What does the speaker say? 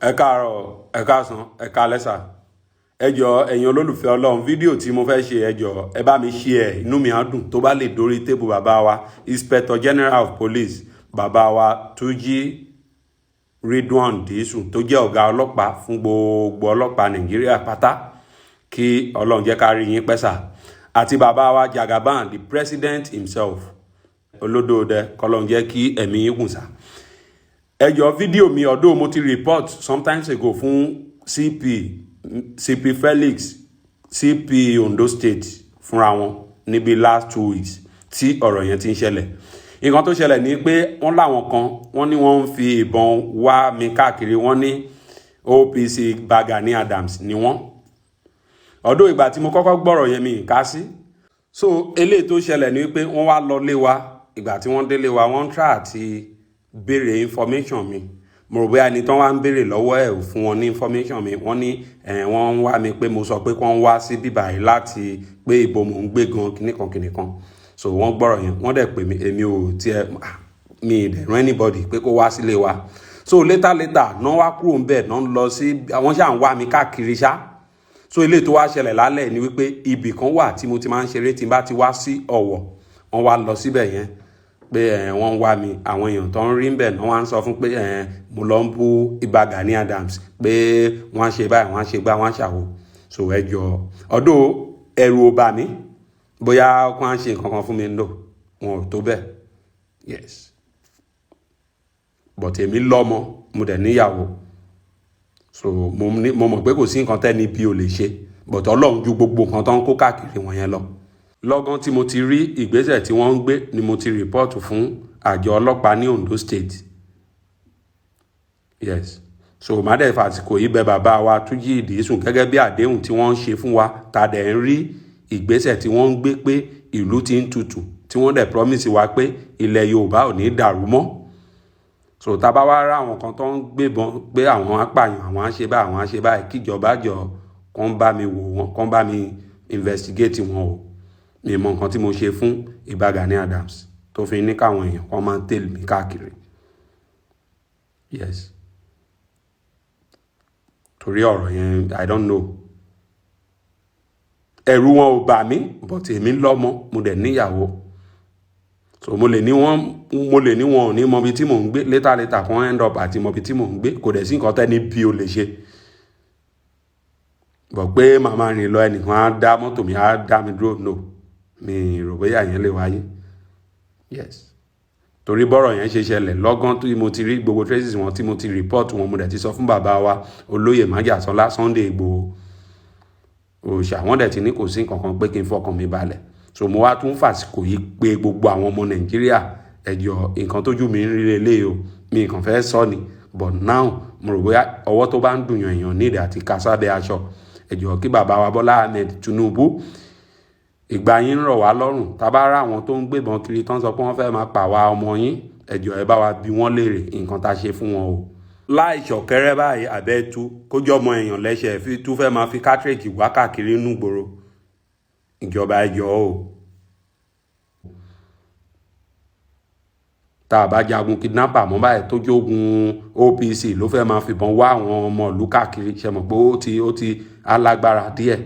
Ẹ káàárọ̀, ẹ káàsán, ẹ káalẹ́ sà. Ẹ jọ̀ọ́ ẹ̀yin olólùfẹ́ Ọlọ́run, fídíò tí mo fẹ́ ṣe ẹ jọ̀ọ́ ẹ bá mi share, inú mi á dùn tó bá lè dórí tébù bàbá wa Inspector General of Police bàbá wa Túnjí Ridwan Disu tó jẹ́ ọ̀gá ọlọ́pàá fún gbogbo ọlọ́pàá Nàìjíríà pátá, kí Ọlọ́run jẹ́ ká rí yín pẹ́ sà. Àti bàbá wa Jagaban, the president himself, olódòdẹ, k'Ọlọ́run jẹ́ kí ẹ̀mí yín gùn sà. Ẹ jọ̀ọ́ fídíò mi ọ̀dọ̀ mo ti report sometimes ago fún CP Felix, CP Ondo State fúnra wọn níbi last 2 weeks tí ọ̀rọ̀ yẹn ti ń ṣẹlẹ̀. Nǹkan tó ṣẹlẹ̀ ni pé wọ́n láwọn kan wọ́n ní wọ́n ń fi ìbọn wá mi káàkiri, wọ́n ní OPC GANI ADAMS ni wọ́n. Ọ̀dọ̀ ìgbà tí mo kọ́kọ́ gbọ́rọ̀ yẹn mi ká sí. So eléyìí tó ṣẹlẹ̀ ni pé wọ́n wá lọ lé wa, ìgbà tí wọ́n délé wa wọ́n try àti béèrè information mi. Mo rò bóyá ẹni tán wá ń béèrè lọ́wọ́ ẹ̀ fún wọn ní information mi. Wọ́n ní wọ́n ń wá mi pé mo sọ pé kán wá sí bíbà yìí láti pé ibo mò ń gbé gan kìnìkan. So wọ́n gbọ́rọ̀ yẹn, wọ́n dẹ̀ pè mí, èmi ò tiẹ̀ mi dẹ̀ rán anybody pé kó wá sílé wa. So later náà wá kúrò ń bẹ̀, náà ń lọ sí, àwọn ṣáà ń wá mi káàkiri ṣá. So ilé tó wá ṣẹlẹ̀ lálẹ́ ni wípé ibì kan wà tí mo ti máa ń ṣeré tí n bá ti wá sí Ọ̀wọ̀, wọ́n wá lọ síbẹ̀ yẹn pé wọ́n ń wá mi, àwọn èèyàn tó ń rí ń bẹ̀ náà wá ń sọ fún pé mo lọ ń bú Ìbà Gani Adams pé wọ́n ṣe báyìí, wọ́n ṣe gbá, wọ́n ṣàwò. So ẹ jọ̀ọ́, ọ̀dọ̀ ẹ̀rù ò bà mí bóyá wọ́n á ṣe nǹkan kan fún mi, no, wọn ò tó bẹ́ẹ̀, yes. But èmi lọ́mọ, mo dẹ̀ níyàwó, so mo mọ̀ pé kò sí nǹkan tẹ́ni bí o lè ṣe, but Ọlọ́run ju gbogbo nǹkan tó ń kó káàkiri wọn yẹn lọ. Lọ́gán tí mo ti rí ìgbésẹ̀ tí wọ́n ń gbé ni mo ti rìpọ́ọ̀tù fún àjọ ọlọ́pàá ní Ondo State, yes. So má dẹ̀ fàsìkò yìí bẹ̀ bàbá wa Túnjí Disu gẹ́gẹ́ bí àdéhùn tí wọ́n ń ṣe fún wa, ta dẹ̀ ń rí ìgbésẹ̀ tí wọ́n ń gbé pé ìlú ti ń tutù, tí wọ́n dẹ̀ promise wa pé ilẹ̀ Yorùbá ò ní dàrú mọ́. So tá bá wá rá àwọn kan tó ń gbébọn pé àwọn apààyàn, àwọn á ṣe báyìí, àwọn á ṣe báyìí, kíjọba jọ kán bá mi wò wọ́n, kán bá mi investigate wọn o. Mi mọ nǹkan tí mo ṣe fún Ìbà Gani Adams tó fi ní káwọn èèyàn kan máa ń tẹ̀lé mi káàkiri, yes. Torí ọ̀rọ̀ yẹn I don't know, ẹ̀rù wọn ò bà mí, but èmi lọ́mọ, mo dẹ̀ níyàwó. So mo lè ní wọn ò ní mọ ibi tí mò ń gbé, later kan end up àti mọ ibi tí mò ń gbé, kò dẹ̀ sí nǹkan tẹ́ni bí o lè ṣe. Bọ̀ pé màmá rìn lọ ẹnìkan á dá mọ́tò mi, á dá mi dúró, no, mi rò bóyá yẹn lè wáyé, yes. Torí bọ́rọ̀ yẹn ṣe ṣẹlẹ̀ lọ́gán tí mo ti rí gbogbo traces wọn, tí mo ti report wọn, mo dẹ̀ ti sọ fún bàbá wa olóyè Májàsọ́lá Sunday Igboho òòṣà, wọ́n dẹ̀ ti ní kò sí nǹkan kan pé kí n fọkàn mi balẹ̀. So mo wá tún fàsìkò yìí pé gbogbo àwọn ọmọ Nàìjíríà, ẹ jọ̀ọ́ nǹkan tójú mi ń rí lélẹ̀ o, mi nǹkan fẹ́ sọ ni, but now mo rò bóyá ọwọ́ tó bá ń dùn èèyàn nídìí àti kásábẹ́ aṣọ. Ẹ jọ̀ọ́ kí bàbá wa Bọ́lá Ahmed Tinubu, ìgbà yín ń rọ̀ wá lọ́rùn, tá bá rá àwọn tó ń gbébọn kiri tán sọ pé wọ́n fẹ́ máa pa wá ọmọ yín, ẹ jọ̀ọ́ ẹ bá wa bi wọ́n léèrè nǹkan tá ṣe fún wọn o. Láì ṣọ̀kẹ́rẹ́ báyìí àbẹ́tú kójọ́ ọmọ èèyàn lẹ́sẹ̀ fi tún fẹ́ máa fi kátírèkì wá káàkiri inú gbòòrò, ìjọba ẹ jọ̀ọ́ o. Tá a bá jagun kidnapper mọ́ báyìí tó jogun OPC ló fẹ́ máa fìbọn wá àwọn ọmọ ìlú káàkiri, ṣe mọ̀ pé ó ti alágbára díẹ̀.